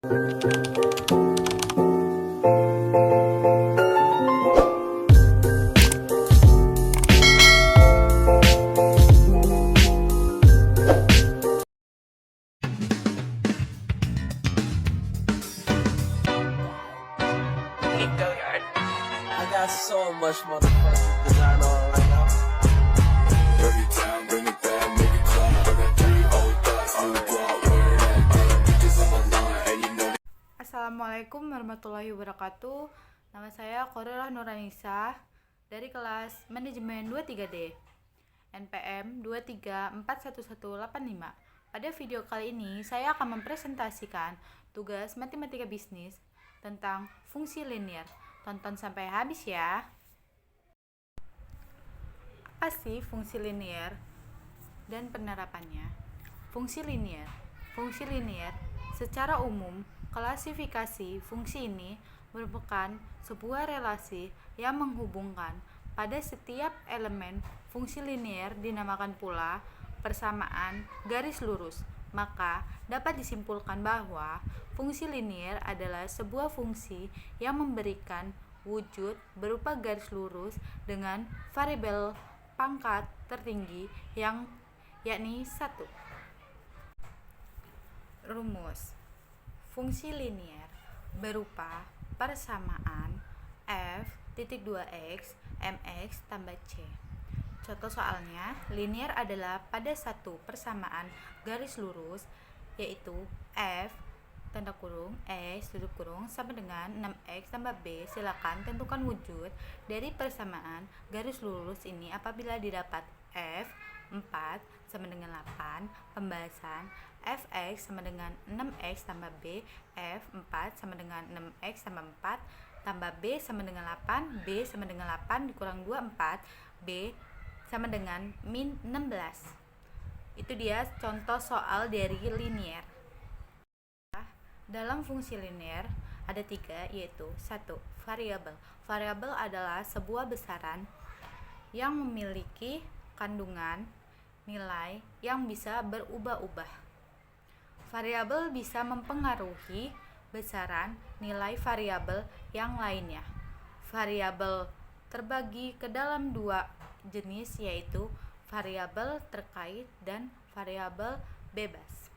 I got so much motherfucking design on right now. Break it down, bring it back, make it clap. I got 3 old thoughts, you go out where that bitches on my line, and you know. Assalamualaikum warahmatullahi wabarakatuh. Nama saya Khorilah Nuranisa dari kelas Manajemen 23D NPM 2341185. Pada video kali ini saya akan mempresentasikan tugas matematika bisnis tentang fungsi linier. Tonton sampai habis ya. Apa sih fungsi linier dan penerapannya? Fungsi linier secara umum, klasifikasi fungsi ini merupakan sebuah relasi yang menghubungkan pada setiap elemen fungsi linier dinamakan pula persamaan garis lurus. Maka dapat disimpulkan bahwa fungsi linier adalah sebuah fungsi yang memberikan wujud berupa garis lurus dengan variabel pangkat tertinggi yang yakni 1. Rumus fungsi linier berupa persamaan f(2x) mx tambah c. Contoh soalnya, linier adalah pada satu persamaan garis lurus, yaitu f sama dengan 6x tambah b. Silakan tentukan wujud dari persamaan garis lurus ini apabila didapat f 4 sama dengan 8. Pembahasan fx sama dengan 6x tambah b, f 4 sama dengan 6x tambah 4 tambah b sama dengan 8, b sama dengan 8 dikurang 2, 4, b sama dengan min 16. Itu dia contoh soal dari linier. Dalam fungsi linier ada 3, yaitu 1. Variabel. Variabel adalah sebuah besaran yang memiliki kandungan nilai yang bisa berubah-ubah. Variabel bisa mempengaruhi besaran nilai variabel yang lainnya. Variabel terbagi ke dalam 2 jenis, yaitu variabel terkait dan variabel bebas.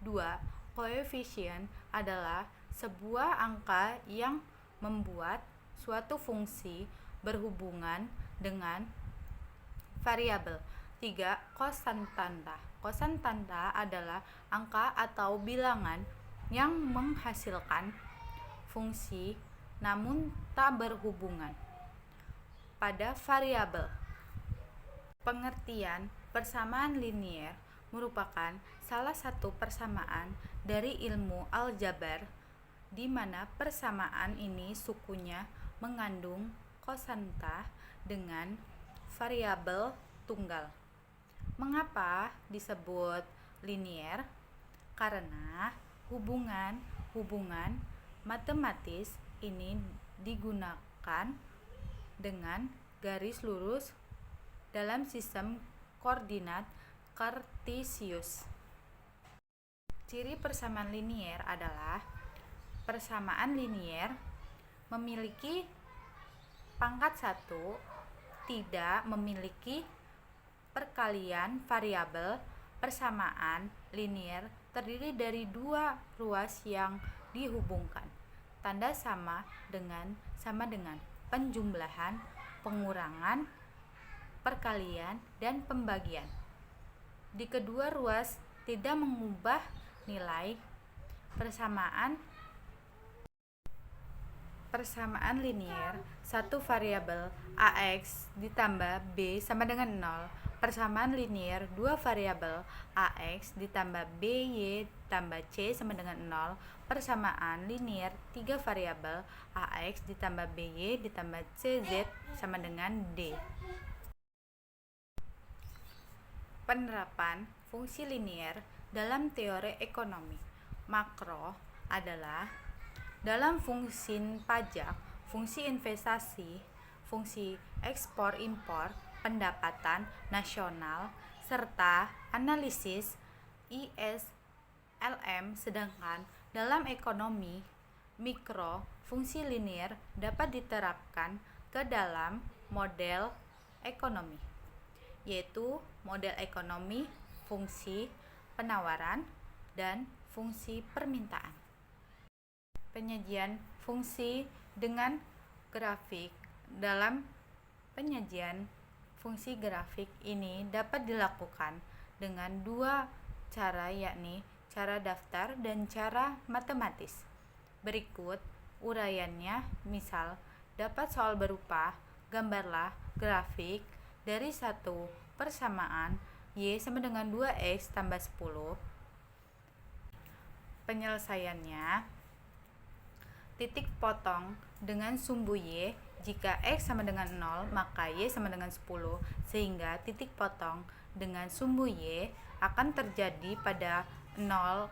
2. Koefisien adalah sebuah angka yang membuat suatu fungsi berhubungan dengan variabel. 3. Konstan. Konstanta adalah angka atau bilangan yang menghasilkan fungsi namun tak berhubungan pada variabel. Pengertian persamaan linier merupakan salah satu persamaan dari ilmu aljabar di mana persamaan ini sukunya mengandung konstanta dengan variabel tunggal. Mengapa disebut linier? Karena hubungan matematis ini digunakan dengan garis lurus dalam sistem koordinat kartesius. Ciri persamaan linier adalah persamaan linier memiliki pangkat 1, tidak memiliki perkalian variabel. Persamaan linier terdiri dari 2 ruas yang dihubungkan. Tanda sama dengan penjumlahan, pengurangan, perkalian, dan pembagian. Di kedua ruas tidak mengubah nilai. Persamaan linier, satu variabel ax ditambah b sama dengan 0. Persamaan linier, 2 variabel ax ditambah by tambah c sama dengan 0. Persamaan linier, 3 variabel ax ditambah by ditambah cz sama dengan d. Penerapan fungsi linier dalam teori ekonomi makro adalah dalam fungsi pajak, fungsi investasi, fungsi ekspor-impor, pendapatan nasional, serta analisis ISLM, sedangkan Dalam ekonomi mikro, fungsi linier dapat diterapkan ke dalam model ekonomi, yaitu model ekonomi fungsi penawaran dan fungsi permintaan. Penyajian fungsi dengan grafik. Dalam penyajian fungsi grafik ini dapat dilakukan dengan dua cara, yakni cara daftar dan cara matematis. Berikut uraiannya. Misal, dapat soal berupa gambarlah grafik dari satu persamaan Y sama dengan 2X tambah 10. Penyelesaiannya, titik potong dengan sumbu Y. Jika X sama dengan 0, maka Y sama dengan 10, sehingga titik potong dengan sumbu Y akan terjadi pada 0,10.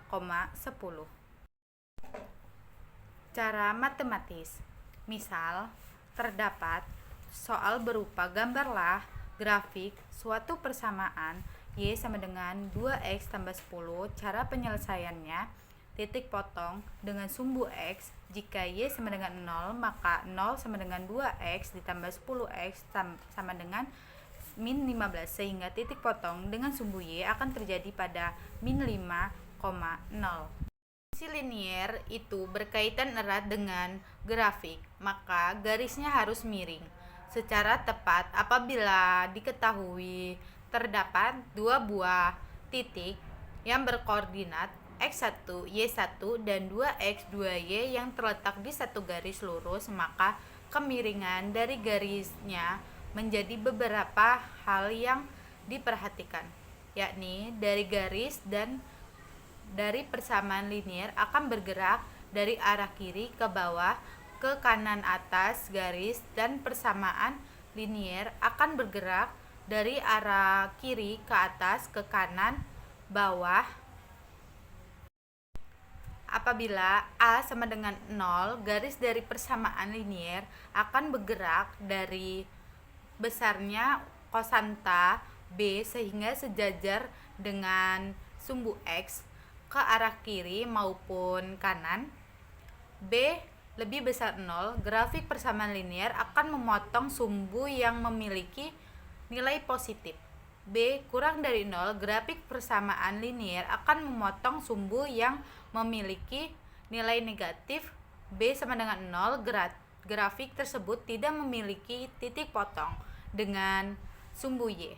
Cara matematis. Misal, terdapat soal berupa gambarlah grafik suatu persamaan Y sama dengan 2X tambah 10. Cara penyelesaiannya, titik potong dengan sumbu X. Jika Y sama dengan 0, maka 0 sama dengan 2X ditambah 10X sama dengan min 15, sehingga titik potong dengan sumbu Y akan terjadi pada min 5,0. Fungsi linier itu berkaitan erat dengan grafik, maka garisnya harus miring secara tepat apabila diketahui terdapat dua buah titik yang berkoordinat X1, Y1, dan 2X, 2Y yang terletak di satu garis lurus, maka kemiringan dari garisnya menjadi beberapa hal yang diperhatikan, yakni dari garis dan dari persamaan linier akan bergerak dari arah kiri ke bawah ke kanan atas garis, dan persamaan linier akan bergerak dari arah kiri ke atas ke kanan bawah. Apabila A sama dengan 0, garis dari persamaan linier akan bergerak dari besarnya kosanta B sehingga sejajar dengan sumbu X ke arah kiri maupun kanan. B lebih besar 0, grafik persamaan linier akan memotong sumbu yang memiliki nilai positif. B kurang dari 0, grafik persamaan linier akan memotong sumbu yang memiliki nilai negatif. B sama dengan 0, grafik tersebut tidak memiliki titik potong dengan sumbu Y,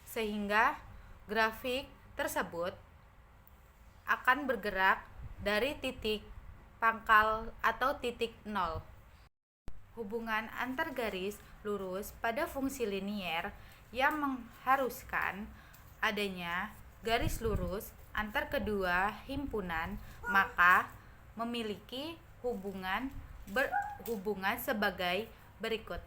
sehingga grafik tersebut akan bergerak dari titik pangkal atau titik 0. Hubungan antar garis lurus pada fungsi linier yang mengharuskan adanya garis lurus antar kedua himpunan, maka memiliki hubungan sebagai berikut.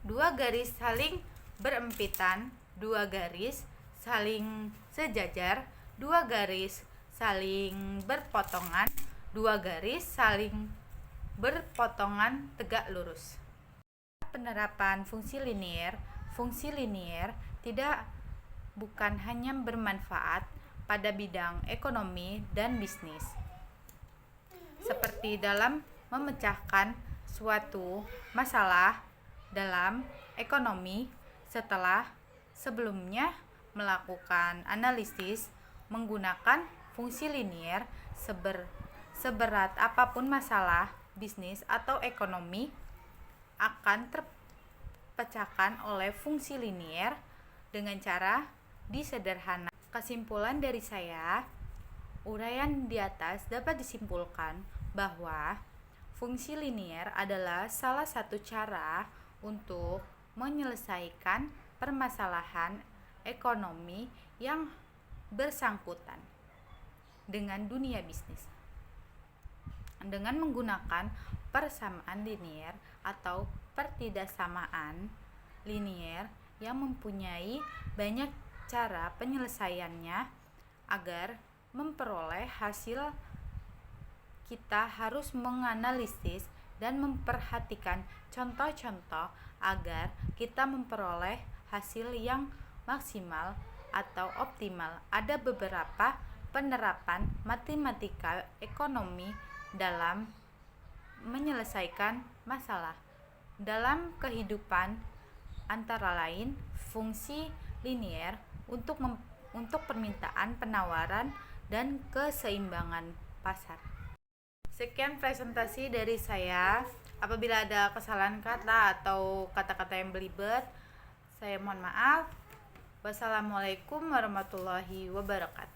Dua garis saling berempitan, dua garis saling sejajar, dua garis saling berpotongan, dua garis saling berpotongan tegak lurus. Penerapan fungsi linier bukan hanya bermanfaat pada bidang ekonomi dan bisnis, seperti dalam memecahkan suatu masalah dalam ekonomi setelah sebelumnya melakukan analisis menggunakan fungsi linier. Seberat apapun masalah bisnis atau ekonomi akan terpecahkan oleh fungsi linier dengan cara disederhanakan. Kesimpulan dari saya, uraian di atas dapat disimpulkan bahwa fungsi linier adalah salah satu cara untuk menyelesaikan permasalahan ekonomi yang bersangkutan dengan dunia bisnis dengan menggunakan persamaan linier atau pertidaksamaan linier yang mempunyai banyak cara penyelesaiannya. Agar memperoleh hasil, kita harus menganalisis dan memperhatikan contoh-contoh agar kita memperoleh hasil yang maksimal atau optimal. Ada beberapa penerapan matematika ekonomi dalam menyelesaikan masalah dalam kehidupan, antara lain fungsi linier untuk permintaan, penawaran, dan keseimbangan pasar. Sekian presentasi dari saya. Apabila ada kesalahan kata atau kata-kata yang belibet, saya mohon maaf. Wassalamualaikum warahmatullahi wabarakatuh.